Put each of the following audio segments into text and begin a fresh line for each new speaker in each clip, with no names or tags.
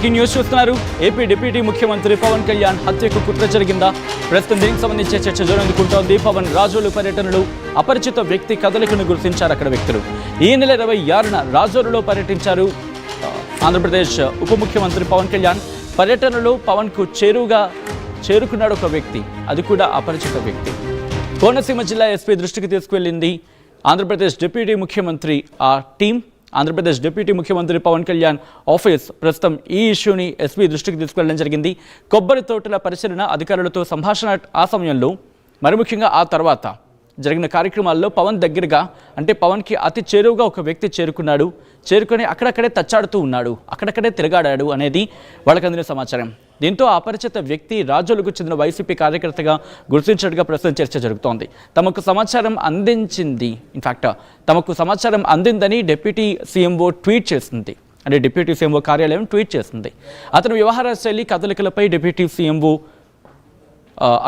Breaking news చూస్తున్నారు. AP deputy ముఖ్యమంత్రి పవన్ కళ్యాణ్ హత్యకు కుట్ర జరిగిందా? ప్రస్తుతం దీనికి సంబంధించి చర్చ జోరందుకుంటోంది. పవన్ రాజోలు పర్యటనలో అపరిచిత వ్యక్తి కదలికను గుర్తించారు అక్కడ వ్యక్తులు. ఈ నెల 26న రాజోలులో పర్యటించారు ఆంధ్రప్రదేశ్ ఉప ముఖ్యమంత్రి పవన్ కళ్యాణ్. పర్యటనలో పవన్కు చేరుకున్నాడు ఒక వ్యక్తి, అది కూడా అపరిచిత వ్యక్తి. కోనసీమ జిల్లా ఎస్పీ దృష్టికి తీసుకువెళ్ళింది ఆంధ్రప్రదేశ్ డిప్యూటీ ముఖ్యమంత్రి ఆ టీం. ఆంధ్రప్రదేశ్ డిప్యూటీ ముఖ్యమంత్రి పవన్ కళ్యాణ్ ఆఫీస్ ప్రస్తుతం ఈ ఇష్యూని ఎస్పీ దృష్టికి తీసుకెళ్లడం జరిగింది. కొబ్బరి తోటల పరిశీలన అధికారులతో సంభాషణ ఆ సమయంలో, మరి ముఖ్యంగా ఆ తర్వాత జరిగిన కార్యక్రమాల్లో పవన్ దగ్గరగా, అంటే పవన్కి అతి చేరువుగా ఒక వ్యక్తి చేరుకొని అక్కడక్కడే తచ్చాడుతూ ఉన్నాడు, అక్కడక్కడే తిరగాడాడు అనేది వాళ్ళకి అందిన సమాచారం. దీంతో అపరిచిత వ్యక్తి రాజోలుకు చెందిన వైసీపీ కార్యకర్తగా గుర్తించినట్టుగా ప్రస్తుతం చర్చ జరుగుతోంది. తమకు సమాచారం అందిందని డిప్యూటీ సీఎంఓ ట్వీట్ చేసింది. అంటే డిప్యూటీ సీఎంఓ కార్యాలయం ట్వీట్ చేసింది. అతని వ్యవహార శైలి కదలికలపై డిప్యూటీ సీఎంఓ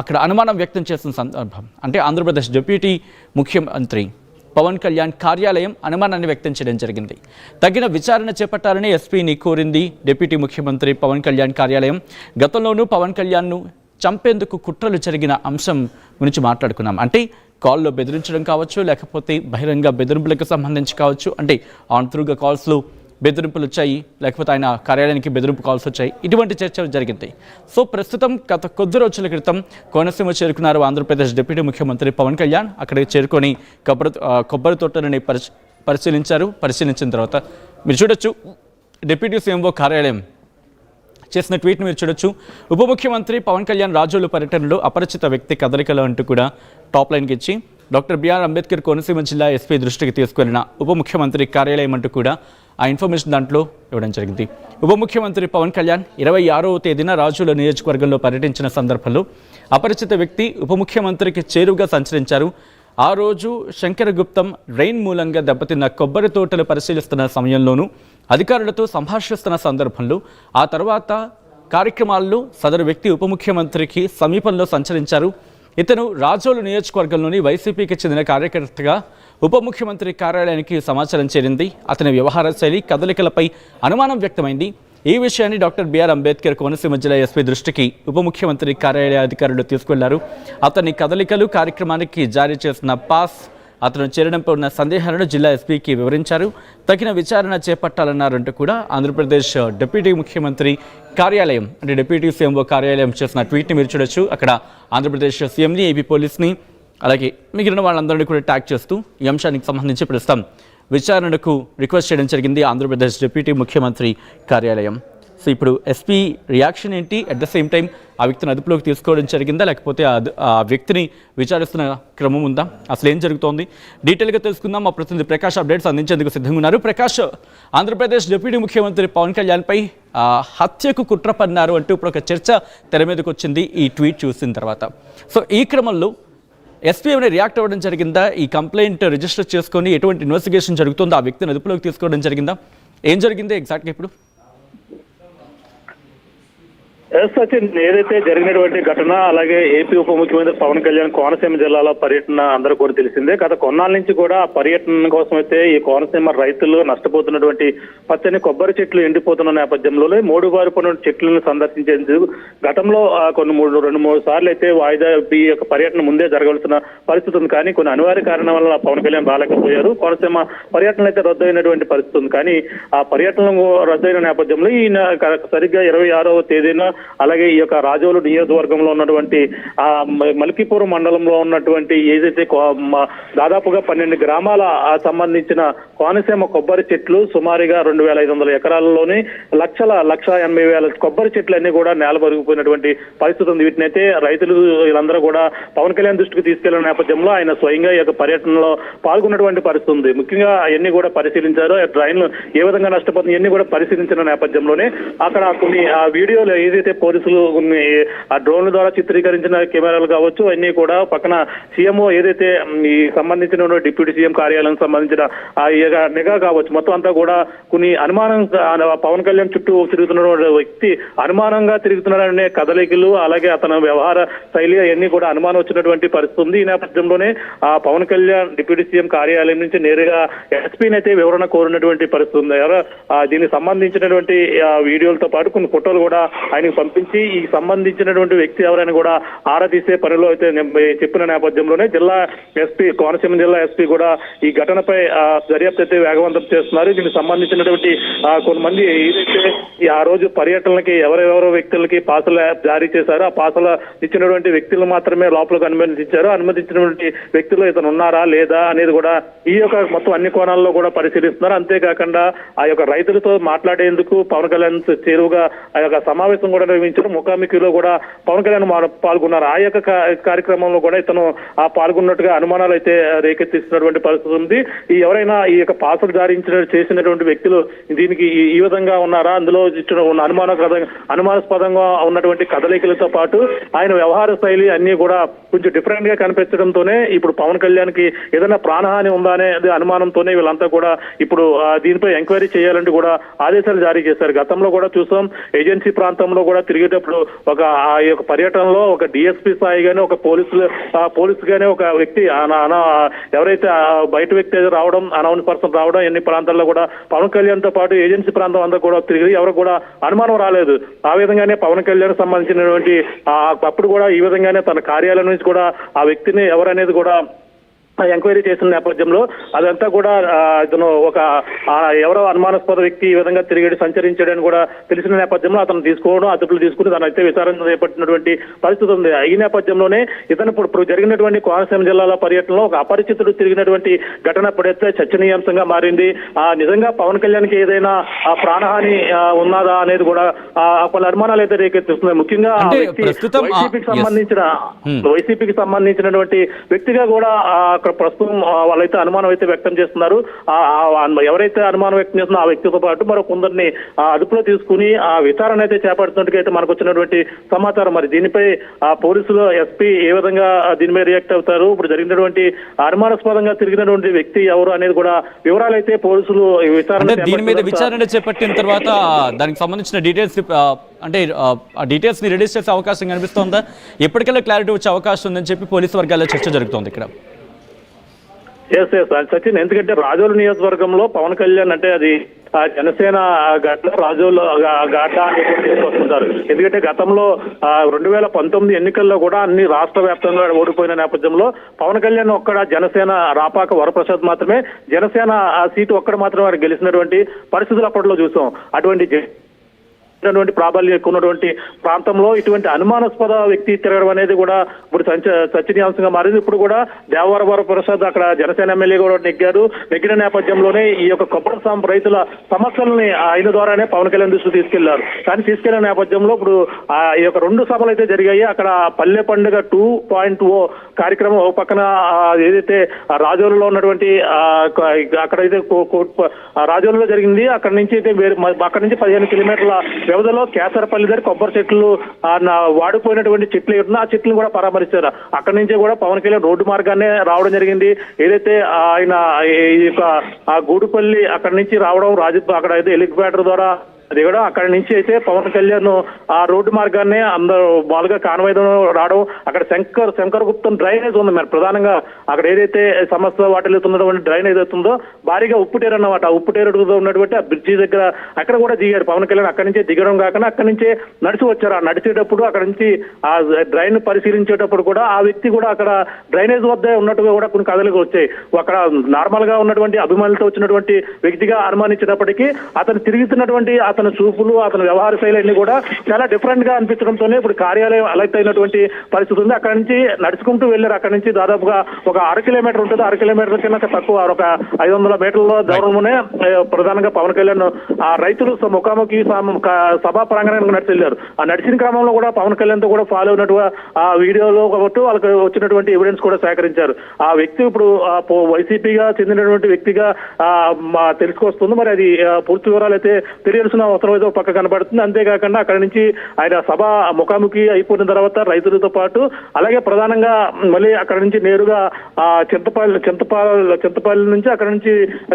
అక్కడ అనుమానం వ్యక్తం చేసిన సందర్భం, అంటే ఆంధ్రప్రదేశ్ డిప్యూటీ ముఖ్యమంత్రి పవన్ కళ్యాణ్ కార్యాలయం అనుమానాన్ని వ్యక్తం చేయడం జరిగింది. తగిన విచారణ చేపట్టాలని ఎస్పీని కోరింది డిప్యూటీ ముఖ్యమంత్రి పవన్ కళ్యాణ్ కార్యాలయం. గతంలోనూ పవన్ కళ్యాణ్ను చంపేందుకు కుట్రలు జరిగిన అంశం గురించి మాట్లాడుకున్నాం. అంటే కాల్లో బెదిరించడం కావచ్చు, లేకపోతే బహిరంగ బెదిరింపులకు సంబంధించి కావచ్చు, అంటే ఆన్ త్రూగా కాల్స్లో బెదిరింపులు వచ్చాయి, లేకపోతే ఆయన కార్యాలయానికి బెదిరింపు కాల్స్ వచ్చాయి, ఇటువంటి చర్చలు జరిగింది. సో ప్రస్తుతం గత కొద్ది రోజుల క్రితం కోనసీమ చేరుకున్నారు ఆంధ్రప్రదేశ్ డిప్యూటీ ముఖ్యమంత్రి పవన్ కళ్యాణ్. అక్కడికి చేరుకొని కొబ్బరి తోటలని పరిశీలించిన తర్వాత మీరు చూడొచ్చు డిప్యూటీ సీఎంఓ కార్యాలయం చేసిన ట్వీట్ని మీరు చూడొచ్చు. ఉప ముఖ్యమంత్రి పవన్ కళ్యాణ్ రాజోలు పర్యటనలో అపరిచిత వ్యక్తి కదలికలు అంటూ కూడా టాప్ లైన్కి ఇచ్చి డాక్టర్ బిఆర్ అంబేద్కర్ కోనసీమ జిల్లా ఎస్పీ దృష్టికి తీసుకెళ్లిన ఉప ముఖ్యమంత్రి కార్యాలయం అంటూ కూడా ఆ ఇన్ఫర్మేషన్ దాంట్లో ఇవ్వడం జరిగింది. ఉప ముఖ్యమంత్రి పవన్ కళ్యాణ్ 26వ తేదీన రాజోలు నియోజకవర్గంలో పర్యటించిన సందర్భంలో అపరిచిత వ్యక్తి ఉప ముఖ్యమంత్రికి చేరువుగా సంచరించారు. ఆ రోజు శంకరగుప్తం రెయిన్ మూలంగా దెబ్బతిన్న కొబ్బరి తోటలు పరిశీలిస్తున్న సమయంలోనూ, అధికారులతో సంభాషిస్తున్న సందర్భంలో, ఆ తర్వాత కార్యక్రమాల్లో సదరు వ్యక్తి ఉప ముఖ్యమంత్రికి సమీపంలో సంచరించారు. ఇతను రాజోలు నియోజకవర్గంలోని వైసీపీకి చెందిన కార్యకర్తగా ఉప ముఖ్యమంత్రి కార్యాలయానికి సమాచారం చేరింది. అతని వ్యవహార శైలి కదలికలపై అనుమానం వ్యక్తమైంది. ఈ విషయాన్ని డాక్టర్ బిఆర్ అంబేద్కర్ కోనసీమ జిల్లా ఎస్పీ దృష్టికి ఉప ముఖ్యమంత్రి కార్యాలయ అధికారులు తీసుకెళ్లారు. అతని కదలికలు, కార్యక్రమానికి జారీ చేసిన పాస్, అతను చేరడంపై ఉన్న సందేహాలను జిల్లా ఎస్పీకి వివరించారు. తగిన విచారణ చేపట్టాలన్నారంటూ కూడా ఆంధ్రప్రదేశ్ డిప్యూటీ ముఖ్యమంత్రి కార్యాలయం, అంటే డిప్యూటీ సీఎంఓ కార్యాలయం చేసిన ట్వీట్ని మీరు చూడొచ్చు. అక్కడ ఆంధ్రప్రదేశ్ సీఎంని, ఏపీ పోలీస్ని, అలాగే మిగిలిన వాళ్ళందరినీ కూడా ట్యాగ్ చేస్తూ ఈ అంశానికి సంబంధించి ప్రస్తుతం విచారణకు రిక్వెస్ట్ చేయడం జరిగింది ఆంధ్రప్రదేశ్ డిప్యూటీ ముఖ్యమంత్రి కార్యాలయం. సో ఇప్పుడు ఎస్పీ రియాక్షన్ ఏంటి? అట్ ద సేమ్ టైం ఆ వ్యక్తిని అదుపులోకి తీసుకోవడం జరిగిందా, లేకపోతే ఆ వ్యక్తిని విచారిస్తున్న క్రమం ఉందా? అసలు ఏం జరుగుతోంది డీటెయిల్గా తెలుసుకుందాం. మా ప్రతినిధి ప్రకాష్ అప్డేట్స్ అందించేందుకు సిద్ధంగా ఉన్నారు. ప్రకాష్, ఆంధ్రప్రదేశ్ డిప్యూటీ ముఖ్యమంత్రి పవన్ కళ్యాణ్పై హత్యకు కుట్ర పన్నారు అంటూ ఇప్పుడు ఒక చర్చ తెర మీదకి వచ్చింది ఈ ట్వీట్ చూసిన తర్వాత. సో ఈ క్రమంలో ఎస్పీ ఏమైనా రియాక్ట్ అవ్వడం జరిగిందా? ఈ కంప్లైంట్ రిజిస్టర్ చేసుకొని ఎటువంటి ఇన్వెస్టిగేషన్ జరుగుతుందో, ఆ వ్యక్తిని అదుపులోకి తీసుకోవడం జరిగిందా? ఏం జరిగింది ఎగ్జాక్ట్గా ఇప్పుడు?
సచిన్, ఏదైతే జరిగినటువంటి ఘటన, అలాగే ఏపీ ఉప ముఖ్యమంత్రి పవన్ కళ్యాణ్ కోనసీమ జిల్లాలో పర్యటన అందరూ కూడా తెలిసిందే. గత కొన్నాళ్ళ నుంచి కూడా ఆ పర్యటన కోసం అయితే ఈ కోనసీమ రైతులు నష్టపోతున్నటువంటి పచ్చని కొబ్బరి చెట్లు ఎండిపోతున్న నేపథ్యంలోనే మూడుబారిపోయిన చెట్లను సందర్శించేందుకు గతంలో రెండు మూడు సార్లు అయితే వాయిదా ఈ యొక్క పర్యటన ముందే జరగవలసిన పరిస్థితి ఉంది. కానీ కొన్ని అనివార్య కారణం వల్ల పవన్ కళ్యాణ్ రాలేకపోయారు. కోనసీమ పర్యటన అయితే రద్దు అయినటువంటి పరిస్థితి ఉంది. కానీ ఆ పర్యటన రద్దయిన నేపథ్యంలో ఈయన సరిగ్గా 26వ తేదీన, అలాగే ఈ యొక్క రాజోలు నియోజకవర్గంలో ఉన్నటువంటి ఆ మల్కీపురం మండలంలో ఉన్నటువంటి ఏదైతే దాదాపుగా 12 గ్రామాల సంబంధించిన కోనసీమ కొబ్బరి చెట్లు సుమారుగా 2,500 ఎకరాలలోని 1,80,000 కొబ్బరి చెట్లు అన్ని కూడా నేలబరిగిపోయినటువంటి పరిస్థితి ఉంది. వీటినైతే రైతులు వీళ్ళందరూ కూడా పవన్ కళ్యాణ్ దృష్టికి తీసుకెళ్లిన నేపథ్యంలో ఆయన స్వయంగా ఈ యొక్క పర్యటనలో పాల్గొన్నటువంటి పరిస్థితి ఉంది. ముఖ్యంగా అవన్నీ కూడా పరిశీలించారు. ట్రైన్లు ఏ విధంగా నష్టపోతుంది ఇవన్నీ కూడా పరిశీలించిన నేపథ్యంలోనే అక్కడ కొన్ని ఆ వీడియోలు ఏదైతే ఏదైతే పోలీసులు ఆ డ్రోన్ల ద్వారా చిత్రీకరించిన కెమెరాలు కావచ్చు అన్ని కూడా పక్కన సీఎంఓ ఏదైతే ఈ సంబంధించిన డిప్యూటీ సీఎం కార్యాలయం సంబంధించిన ఆ నిఘా కావచ్చు మొత్తం అంతా కూడా కొన్ని అనుమానం పవన్ కళ్యాణ్ చుట్టూ తిరుగుతున్న వ్యక్తి అనుమానంగా తిరుగుతున్నాడనే కదలికలు అలాగే అతని వ్యవహార శైలి అవన్నీ కూడా అనుమానం వచ్చినటువంటి పరిస్థితి ఉంది. ఈ నేపథ్యంలోనే ఆ పవన్ కళ్యాణ్ డిప్యూటీ సీఎం కార్యాలయం నుంచి నేరుగా ఎస్పీని అయితే వివరణ కోరినటువంటి పరిస్థితి ఉంది. దీనికి సంబంధించినటువంటి వీడియోలతో పాటు కొన్ని ఫోటోలు కూడా ఆయనకు పంపించి ఈ సంబంధించినటువంటి వ్యక్తి ఎవరైనా కూడా ఆరా తీసే పనిలో అయితే చెప్పిన నేపథ్యంలోనే జిల్లా ఎస్పీ కోనసీమ జిల్లా ఎస్పీ కూడా ఈ ఘటనపై దర్యాప్తు అయితే వేగవంతం చేస్తున్నారు. దీనికి సంబంధించినటువంటి కొంతమంది ఏదైతే ఆ రోజు పర్యటనలకి ఎవరెవరో వ్యక్తులకి పాసులు జారీ చేశారో ఆ పాసులు ఇచ్చినటువంటి వ్యక్తులు మాత్రమే లోపలికి అనుమతించారు. అనుమతించినటువంటి వ్యక్తులు ఇతను ఉన్నారా లేదా అనేది కూడా ఈ యొక్క మొత్తం అన్ని కోణాల్లో కూడా పరిశీలిస్తున్నారు. అంతేకాకుండా ఆ యొక్క రైతులతో మాట్లాడేందుకు పవన్ కళ్యాణ్ చేరువుగా ఆ యొక్క సమావేశం కూడా నిర్వహించారు. ముఖాముఖిలో కూడా పవన్ కళ్యాణ్ పాల్గొన్నారు. ఆ యొక్క కార్యక్రమంలో కూడా ఇతను పాల్గొన్నట్టుగా అనుమానాలు అయితే రేకెత్తిస్తున్నటువంటి పరిస్థితి ఉంది. ఎవరైనా ఈ యొక్క పాసులు జారీ చేసినటువంటి వ్యక్తులు దీనికి ఈ విధంగా ఉన్నారా, అందులో అనుమానాస్పదంగా ఉన్నటువంటి కదలికలతో పాటు ఆయన వ్యవహార శైలి అన్ని కూడా కొంచెం డిఫరెంట్ గా కనిపించడంతోనే ఇప్పుడు పవన్ కళ్యాణ్ కి ఏదైనా ప్రాణహాని ఉందా అనే అనుమానంతోనే వీళ్ళంతా కూడా ఇప్పుడు దీనిపై ఎంక్వైరీ చేయాలంటే కూడా ఆదేశాలు జారీ చేశారు. గతంలో కూడా చూసాం ఏజెన్సీ ప్రాంతంలో కూడా తిరిగేటప్పుడు ఒక ఆ యొక్క పర్యటనలో ఒక డిఎస్పీ స్థాయి గానీ ఒక పోలీసు గానీ ఒక వ్యక్తి ఎవరైతే బయట వ్యక్తి రావడం అనౌన్స్ పర్సన్ రావడం ఎన్ని ప్రాంతాల్లో కూడా పవన్ కళ్యాణ్ తో పాటు ఏజెన్సీ ప్రాంతం అంతా కూడా తిరిగి ఎవరు కూడా అనుమానం రాలేదు. ఆ విధంగానే పవన్ కళ్యాణ్ సంబంధించినటువంటి అప్పుడు కూడా ఈ విధంగానే తన కార్యాలయం నుంచి కూడా ఆ వ్యక్తిని ఎవరనేది కూడా ఎంక్వైరీ చేసిన నేపథ్యంలో అదంతా కూడా ఇతను ఒక ఎవరో అనుమానాస్పద వ్యక్తి ఈ విధంగా తిరిగి సంచరించాడని కూడా తెలిసిన నేపథ్యంలో అతను తీసుకోవడం అదుపులు తీసుకుని తనైతే విచారణ చేపట్టినటువంటి పరిస్థితి ఉంది. ఈ నేపథ్యంలోనే ఇతను ఇప్పుడు జరిగినటువంటి కోనసీమ జిల్లాల పర్యటనలో ఒక అపరిచితుడు తిరిగినటువంటి ఘటన ఇప్పుడైతే చర్చనీయాంశంగా మారింది. నిజంగా పవన్ కళ్యాణ్కి ఏదైనా ప్రాణహాని ఉన్నదా అనేది కూడా కొన్ని అనుమానాలు అయితే రేకెత్తిస్తున్నాయి. ముఖ్యంగా వైసీపీకి సంబంధించినటువంటి వ్యక్తిగా కూడా ప్రస్తుతం వాళ్ళైతే అనుమానం అయితే వ్యక్తం చేస్తున్నారు. ఎవరైతే అనుమానం వ్యక్తం చేస్తున్నా ఆ వ్యక్తితో పాటు మరో కొందరిని అదుపులో తీసుకుని ఆ విచారణ అయితే చేపడుతున్నట్టుగా అయితే మనకు వచ్చినటువంటి సమాచారం. మరి దీనిపై పోలీసులు ఎస్పీ ఏ విధంగా దీని మీద రియాక్ట్ అవుతారు, ఇప్పుడు జరిగినటువంటి అనుమానాస్పదంగా తిరిగినటువంటి వ్యక్తి ఎవరు అనేది కూడా వివరాలు అయితే పోలీసులు
దీని మీద విచారణ చేపట్టిన తర్వాత దానికి సంబంధించిన డీటెయిల్స్ అంటే ఆ డీటెయిల్స్ ని రిలీజ్ చేసే అవకాశం కనిపిస్తోందా? ఎప్పటికైనా క్లారిటీ వచ్చే అవకాశం ఉందని చెప్పి పోలీసు వర్గాల్లో చర్చ జరుగుతోంది ఇక్కడ.
ఎస్ సచిన్, ఎందుకంటే రాజోలు నియోజకవర్గంలో పవన్ కళ్యాణ్ అంటే అది జనసేన ఘటన రాజోలు ఘట అని తీసుకొస్తుంటారు. ఎందుకంటే గతంలో 2019 ఎన్నికల్లో కూడా అన్ని రాష్ట్ర వ్యాప్తంగా ఓడిపోయిన నేపథ్యంలో పవన్ కళ్యాణ్ ఒక్కడ జనసేన రాపాక వరప్రసాద్ మాత్రమే జనసేన సీటు ఒక్కడ మాత్రమే గెలిచినటువంటి పరిస్థితులు అప్పట్లో చూసాం. అటువంటి ప్రాబల్యం ఎక్కువ ఉన్నటువంటి ప్రాంతంలో ఇటువంటి అనుమానాస్పద వ్యక్తి తిరగడం అనేది కూడా ఇప్పుడు చర్చనీయాంశంగా మారింది. ఇప్పుడు కూడా దేవవరం వరప్రసాద్ అక్కడ జనసేన ఎమ్మెల్యే కూడా నెగ్గిన నేపథ్యంలోనే ఈ యొక్క కొబ్బరి రైతుల సమస్యలని ఆయన ద్వారానే పవన్ కళ్యాణ్ దృష్టి తీసుకెళ్లారు. కానీ తీసుకెళ్లిన నేపథ్యంలో ఇప్పుడు ఈ యొక్క 2 సభలు అయితే జరిగాయి. అక్కడ పల్లె పండుగ 2.0 కార్యక్రమం ఒక పక్కన ఏదైతే రాజోలులో ఉన్నటువంటి అక్కడైతే రాజోలులో జరిగింది. అక్కడ నుంచి అయితే అక్కడ నుంచి 15 కిలోమీటర్ల వ్యవధిలో కేసరపల్లి దగ్గర కొబ్బరి చెట్లు వాడిపోయినటువంటి చెట్లు ఏడున్నా ఆ చెట్లను కూడా పరామర్శించారు. అక్కడి నుంచే కూడా పవన్ కళ్యాణ్ రోడ్డు మార్గాన్ని రావడం జరిగింది. ఏదైతే ఆయన ఈ యొక్క గూడుపల్లి అక్కడి నుంచి రావడం అక్కడ అయితే హెలికాప్టర్ ద్వారా దిగడం, అక్కడి నుంచి అయితే పవన్ కళ్యాణ్ ఆ రోడ్డు మార్గాన్ని అందరూ మామూలుగా కాన్వాయ్లో రావడం. అక్కడ శంకర్ గుప్తం డ్రైనేజ్ ఉంది మరి ప్రధానంగా అక్కడ ఏదైతే సమస్య వాటిల్లుతున్నటువంటి డ్రైనేజ్ అవుతుందో భారీగా ఉప్పుటేరు అన్నమాట. ఆ ఉప్పుటేరు ఉన్నటువంటి ఆ బ్రిడ్జి దగ్గర అక్కడ కూడా దిగారు పవన్ కళ్యాణ్. అక్కడి నుంచే దిగడం కాకుండా అక్కడి నుంచే నడిచి వచ్చారు. ఆ నడిచేటప్పుడు అక్కడ నుంచి ఆ డ్రైన్ పరిశీలించేటప్పుడు కూడా ఆ వ్యక్తి కూడా అక్కడ డ్రైనేజ్ వద్ద ఉన్నట్టుగా కూడా కొన్ని కథలు వచ్చాయి. అక్కడ నార్మల్ గా ఉన్నటువంటి అభిమానులతో వచ్చినటువంటి వ్యక్తిగా అనుమానించినప్పటికీ అతను తిరుగుతున్నటువంటి అతని చూపులు అతని వ్యవహార శైలి అన్ని కూడా చాలా డిఫరెంట్ గా అనిపించడంతోనే ఇప్పుడు కార్యాలయం అలర్ట్ అయినటువంటి పరిస్థితి ఉంది. అక్కడ నుంచి నడుచుకుంటూ వెళ్ళారు. అక్కడ నుంచి దాదాపుగా ఒక 1/2 కిలోమీటర్ ఉంటుంది. 1/2 కిలోమీటర్ కన్నా తక్కువ ఒక 500 మీటర్ల దూరంలోనే ప్రధానంగా పవన్ కళ్యాణ్ ఆ రైతులు ముఖాముఖి సభా ప్రాంగణానికి నడిచి వెళ్ళారు. ఆ నడిచిన క్రమంలో కూడా పవన్ కళ్యాణ్ తో కూడా ఫాలో అయినట్టుగా ఆ వీడియోలో కాబట్టి వాళ్ళకి వచ్చినటువంటి ఎవిడెన్స్ కూడా సేకరించారు. ఆ వ్యక్తి ఇప్పుడు వైసీపీగా చెందినటువంటి వ్యక్తిగా తెలుసుకొస్తుంది. మరి అది పూర్తి వివరాలు అయితే తెలియాల్సిన అవసరం అయితే ఒక పక్క కనబడుతుంది. అంతేకాకుండా అక్కడి నుంచి ఆయన సభ ముఖాముఖి అయిపోయిన తర్వాత రైతులతో పాటు అలాగే ప్రధానంగా మళ్ళీ అక్కడ నుంచి నేరుగా చింతపల్లి నుంచి అక్కడ నుంచి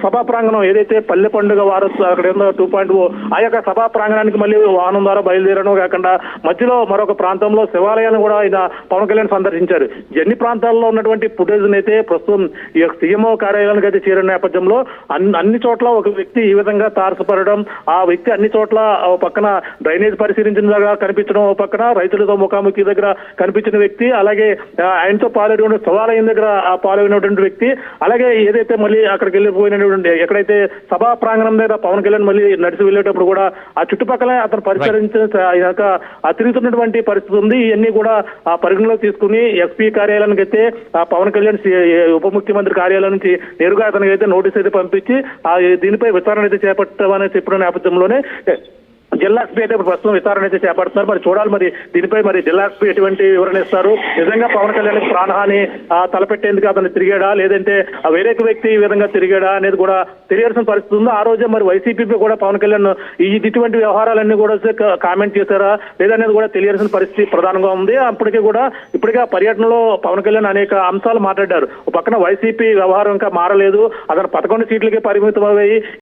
సభా ప్రాంగణం ఏదైతే పల్లె పండుగ వారోత్సవం అక్కడ 2.0 ఆ యొక్క సభా ప్రాంగణానికి మళ్ళీ వాహనం ద్వారా బయలుదేరడం కాకుండా మధ్యలో మరొక ప్రాంతంలో శివాలయాలను కూడా ఆయన పవన్ కళ్యాణ్ సందర్శించారు. ఎన్ని ప్రాంతాల్లో ఉన్నటువంటి ఫుటేజ్ అయితే ప్రస్తుతం ఈ యొక్క సీఎంఓ కార్యాలయానికి అయితే చేరిన నేపథ్యంలో అన్ని చోట్ల ఒక వ్యక్తి ఈ విధంగా తారసపడడం, ఆ వ్యక్తి అన్ని చోట్ల పక్కన డ్రైనేజ్ పరిశీలించిన దగ్గర కనిపించడం, పక్కన రైతులతో ముఖాముఖి దగ్గర కనిపించిన వ్యక్తి, అలాగే ఆయనతో పాల్గొనే శివాలయం దగ్గర పాల్గొనేటువంటి వ్యక్తి, అలాగే ఏదైతే మళ్ళీ అక్కడికి వెళ్ళిపోయినటువంటి ఎక్కడైతే సభా ప్రాంగణం దగ్గర పవన్ కళ్యాణ్ మళ్ళీ నడిచి వెళ్ళేటప్పుడు కూడా ఆ చుట్టుపక్కల అతను పరిశీలించిన తిరుగుతున్నటువంటి పరిస్థితి ఉంది. ఇవన్నీ కూడా ఆ పరిగణలో తీసుకుని ఎస్పీ కార్యాలయానికి అయితే పవన్ కళ్యాణ్ ఉప ముఖ్యమంత్రి కార్యాలయం నుంచి నేరుగా అతనికి అయితే నోటీస్ అయితే పంపించి దీనిపై విచారణ అయితే చేపట్టామని చెప్పిన నేపథ్యంలోనే జిల్లా ఎస్పీ అయితే ప్రస్తుతం విచారణ అయితే చేపడుతున్నారు. మరి చూడాలి మరి దీనిపై మరి జిల్లా ఎస్పీ ఎటువంటి వివరణ ఇస్తారు. నిజంగా పవన్ కళ్యాణ్ ప్రాణహాని తలపెట్టేందుకు అతను తిరిగాడా, లేదంటే వేరే వ్యక్తి ఈ విధంగా తిరిగాడా అనేది కూడా తెలియాల్సిన పరిస్థితి ఉంది. ఆ రోజే మరి వైసీపీపై కూడా పవన్ కళ్యాణ్ ఇటువంటి వ్యవహారాలన్నీ కూడా కామెంట్ చేశారా లేదనేది కూడా తెలియాల్సిన పరిస్థితి ప్రధానంగా ఉంది. ఇప్పటికే ఆ పర్యటనలో పవన్ కళ్యాణ్ అనేక అంశాలు మాట్లాడారు. ఒక పక్కన వైసీపీ వ్యవహారం ఇంకా మారలేదు, అతను 11 సీట్లకే పరిమితం అయ్యి